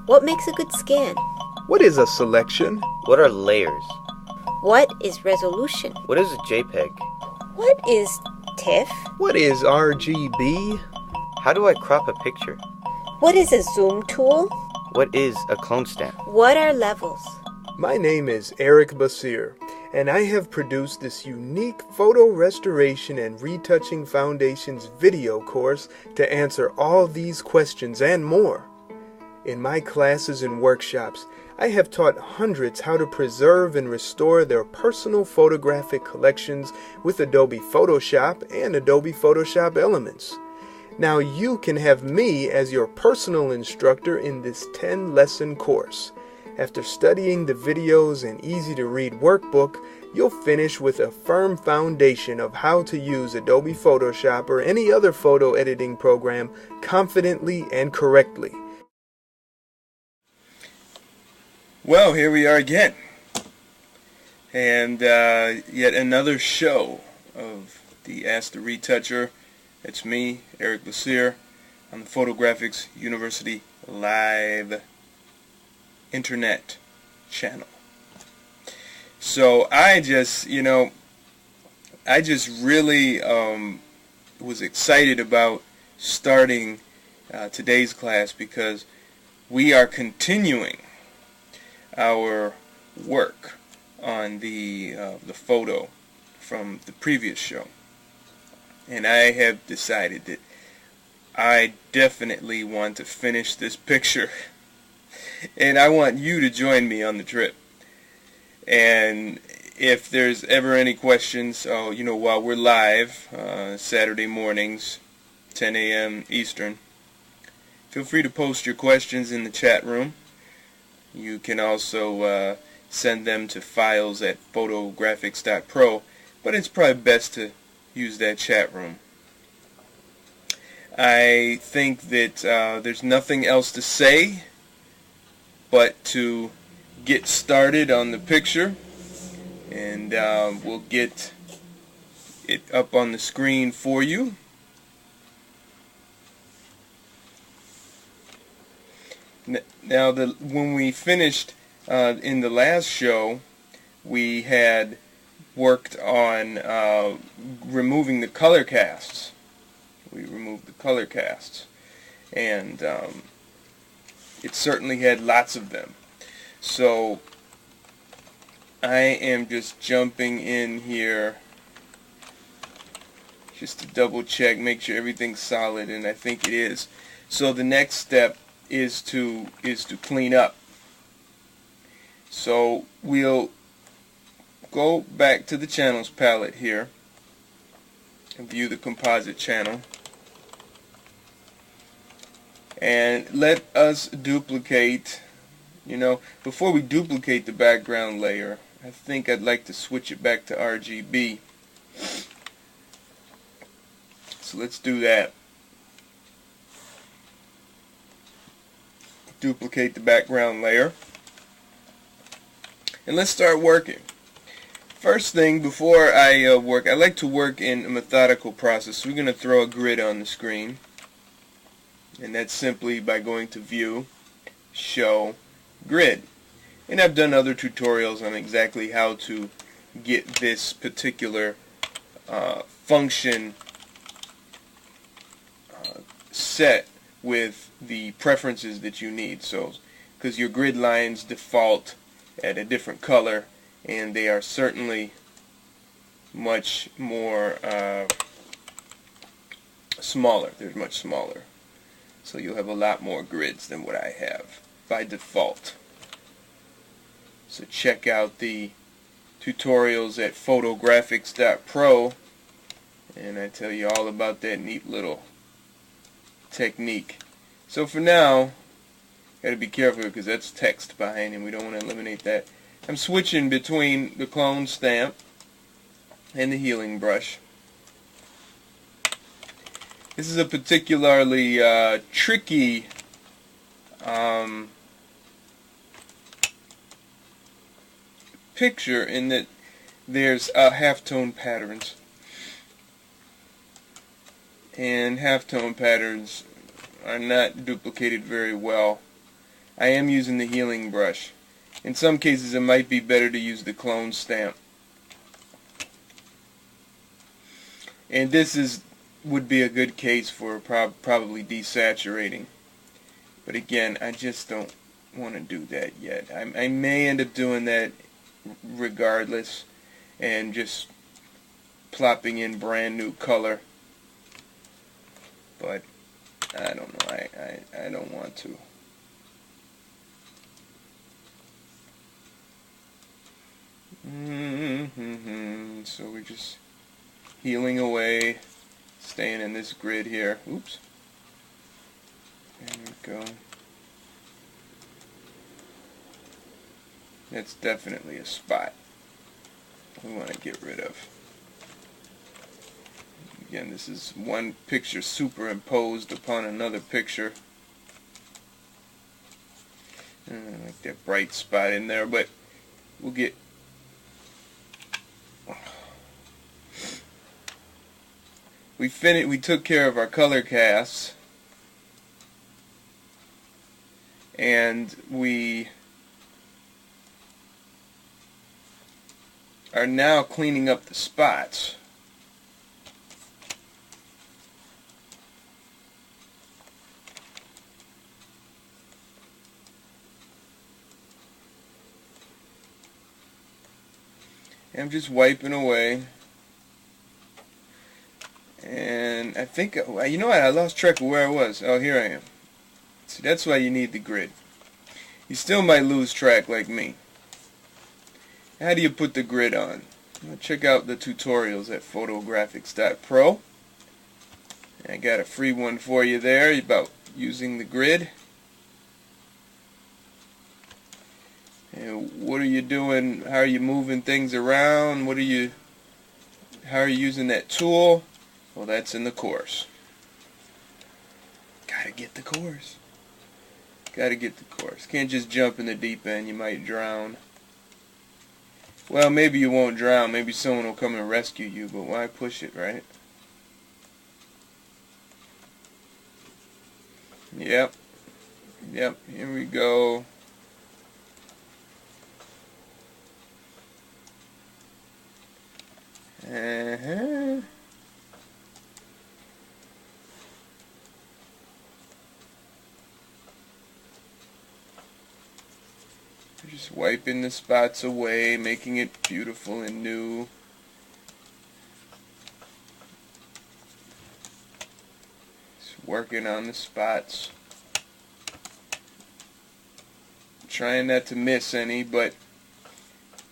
What makes a good scan? What is a selection? What are layers? What is resolution? What is a JPEG? What is TIFF? What is RGB? How do I crop a picture? What is a zoom tool? What is a clone stamp? What are levels? My name is Eric Basir, and I have produced this unique photo restoration and retouching foundations video course to answer all these questions and more. In my classes and workshops, I have taught hundreds how to preserve and restore their personal photographic collections with Adobe Photoshop and Adobe Photoshop Elements. Now you can have me as your personal instructor in this 10-lesson course. After studying the videos and easy-to-read workbook, you'll finish with a firm foundation of how to use Adobe Photoshop or any other photo editing program confidently and correctly. Well, here we are again, and yet another show of the Ask the Retoucher. It's me, Eric Basir, on the Photo Grafix University Live Internet channel. So I just really was excited about starting today's class because we are continuing our work on the photo from the previous show, and I have decided that I definitely want to finish this picture, and I want you to join me on the trip. And if there's ever any questions, while we're live Saturday mornings, 10 a.m. Eastern, feel free to post your questions in the chat room. You can also send them to files@photografix.pro, but it's probably best to use that chat room. I think that there's nothing else to say but to get started on the picture, and we'll get it up on the screen for you. Now, when we finished in the last show, we had worked on removing the color casts. We removed the color casts, and it certainly had lots of them. So I am just jumping in here just to double check, make sure everything's solid, and I think it is. So the next step is to clean up. So we'll go back to the channels palette here and view the composite channel, and let us duplicate. Before we duplicate the background layer, I think I'd like to switch it back to RGB. So let's do that. Duplicate the background layer, and let's start working. First thing, before I work, I like to work in a methodical process. So we're going to throw a grid on the screen, and that's simply by going to View, Show, Grid. And I've done other tutorials on exactly how to get this particular function set with the preferences that you need. So, because your grid lines default at a different color, and they are certainly much more smaller. They're much smaller. So you'll have a lot more grids than what I have by default. So check out the tutorials at photografix.pro, and I tell you all about that neat little technique. So for now, got to be careful because that's text behind, and we don't want to eliminate that. I'm switching between the clone stamp and the healing brush. This is a particularly tricky picture in that there's halftone patterns, and halftone patterns are not duplicated very well I am using the healing brush. In some cases it might be better to use the clone stamp. And this would be a good case for probably desaturating. But again, I just don't want to do that yet. I may end up doing that regardless and just plopping in brand new color. But I don't know. I don't want to. So we're just healing away, staying in this grid here. Oops. There we go. That's definitely a spot we want to get rid of. Again, this is one picture superimposed upon another picture. Like that bright spot in there, but we'll get... We took care of our color casts, and we are now cleaning up the spots. And I'm just wiping away. And I think, you know what, I lost track of where I was. Oh, here I am. See, that's why you need the grid. You still might lose track like me. How do you put the grid on? Well, check out the tutorials at photografix.pro. I got a free one for you there about using the grid. And what are you doing? How are you moving things around? How are you using that tool? Well, that's in the course. Gotta get the course. Gotta get the course. Can't just jump in the deep end. You might drown. Well, maybe you won't drown. Maybe someone will come and rescue you, but why push it, right? Yep. Yep, here we go. Just wiping the spots away, making it beautiful and new. Just working on the spots. Trying not to miss any, but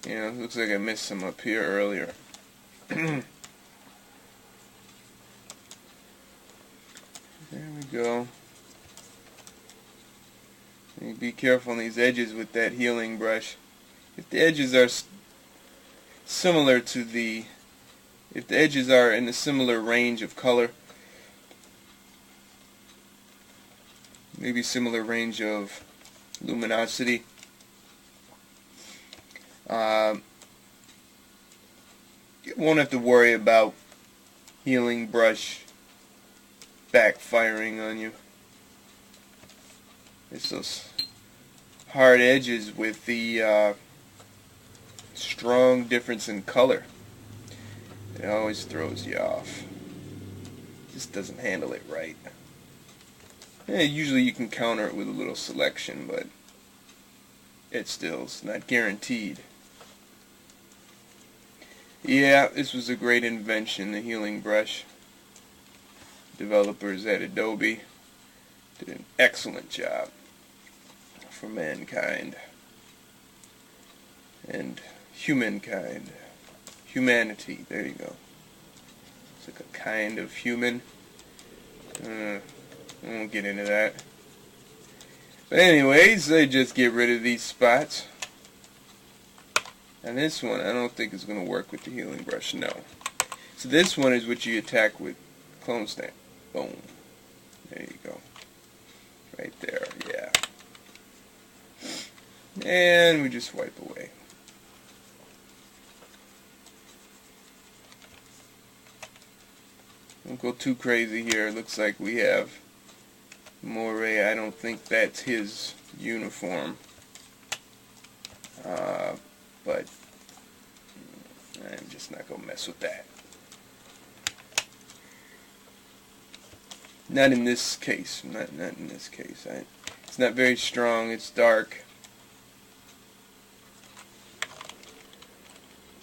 you know, it looks like I missed some up here earlier. There we go. Be careful on these edges with that healing brush. If the edges are similar to if the edges are in a similar range of color, maybe similar range of luminosity, you won't have to worry about healing brush backfiring on you. It's those hard edges with the strong difference in color. It always throws you off. Just doesn't handle it right. Usually you can counter it with a little selection, but it still's not guaranteed. Yeah, this was a great invention, the healing brush. Developers at Adobe did an excellent job for mankind and humankind. Humanity, there you go. It's like a kind of human. I won't get into that. But anyways, I just get rid of these spots. And this one, I don't think is going to work with the healing brush, no. So this one is what you attack with clone stamp. Boom. There you go. Right there, yeah. And we just wipe away. Don't go too crazy here. It looks like we have Moray, I don't think that's his uniform. But I'm just not going to mess with that. Not in this case. Not in this case. It's not very strong. It's dark.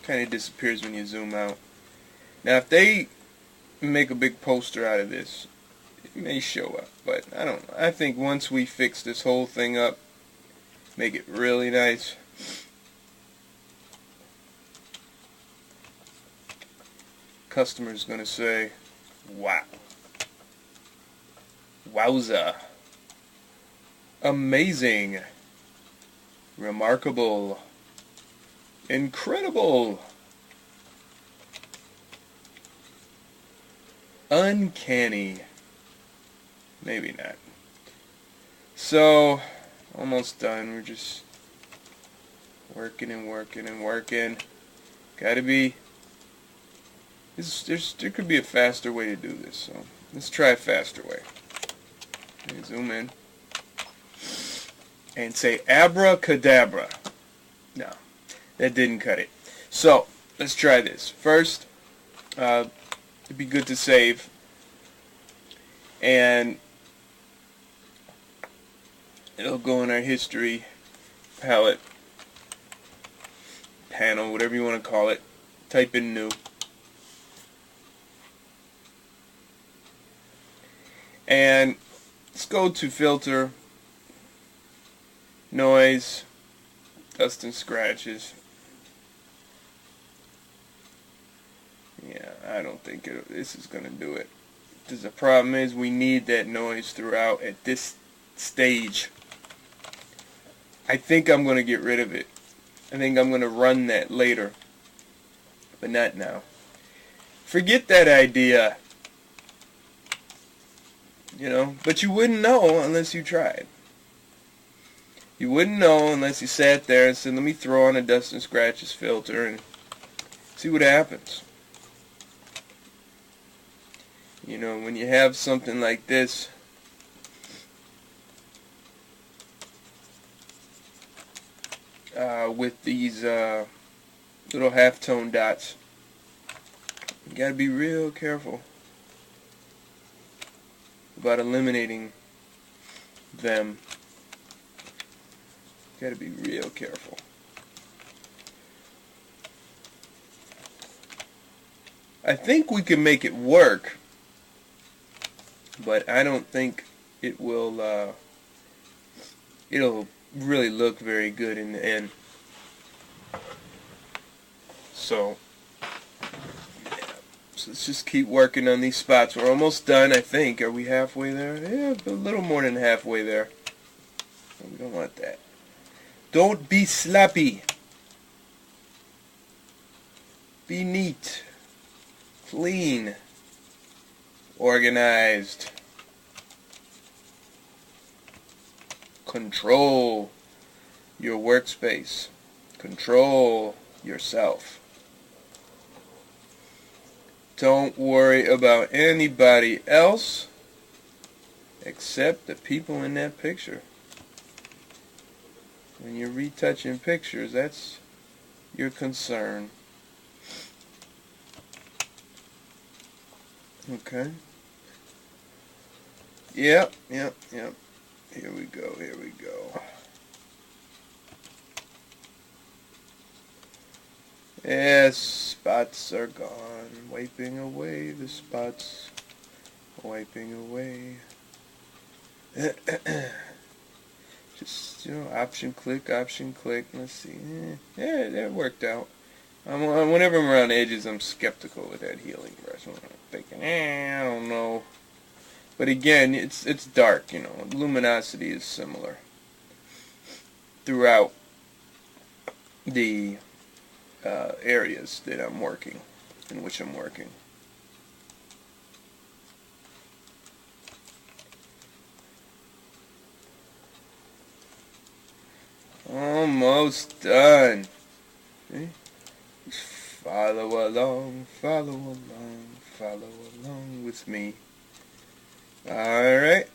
Kind of disappears when you zoom out. Now, if they make a big poster out of this, it may show up. But I don't know. I think once we fix this whole thing up, make it really nice, customer's going to say, wow. Wowza. Amazing. Remarkable. Incredible. Uncanny. Maybe not. So, almost done. We're just working and working and working. Gotta be... there could be a faster way to do this, so let's try a faster way. Okay, zoom in. And say abracadabra. No, that didn't cut it. So, let's try this. First, it'd be good to save. And it'll go in our history palette, panel, whatever you want to call it. Type in new. And let's go to filter, noise, dust and scratches. Yeah, I don't think this is going to do it. Because the problem is we need that noise throughout at this stage. I think I'm going to get rid of it. I think I'm going to run that later. But not now. Forget that idea. You know, but you wouldn't know unless you tried. You wouldn't know unless you sat there and said, let me throw on a dust and scratches filter and see what happens. You know, when you have something like this, with these little halftone dots, you gotta be real careful about eliminating them. Gotta be real careful. I think we can make it work, but I don't think it will, it'll really look very good in the end. So let's just keep working on these spots. We're almost done, I think. Are we halfway there? Yeah, a little more than halfway there. We don't want that. Don't be sloppy. Be neat. Clean. Organized. Control your workspace. Control yourself. Don't worry about anybody else except the people in that picture. When you're retouching pictures, that's your concern. Okay. Yep. Here we go. Yes, spots are gone. Wiping away the spots. Wiping away. Just, you know, option click. Let's see. Yeah, that worked out. Whenever I'm around edges, I'm skeptical with that healing brush. I'm thinking, I don't know. But again, it's dark, you know. Luminosity is similar throughout the areas that I'm working, in which I'm working. Almost done. See? Just follow along with me. Alright.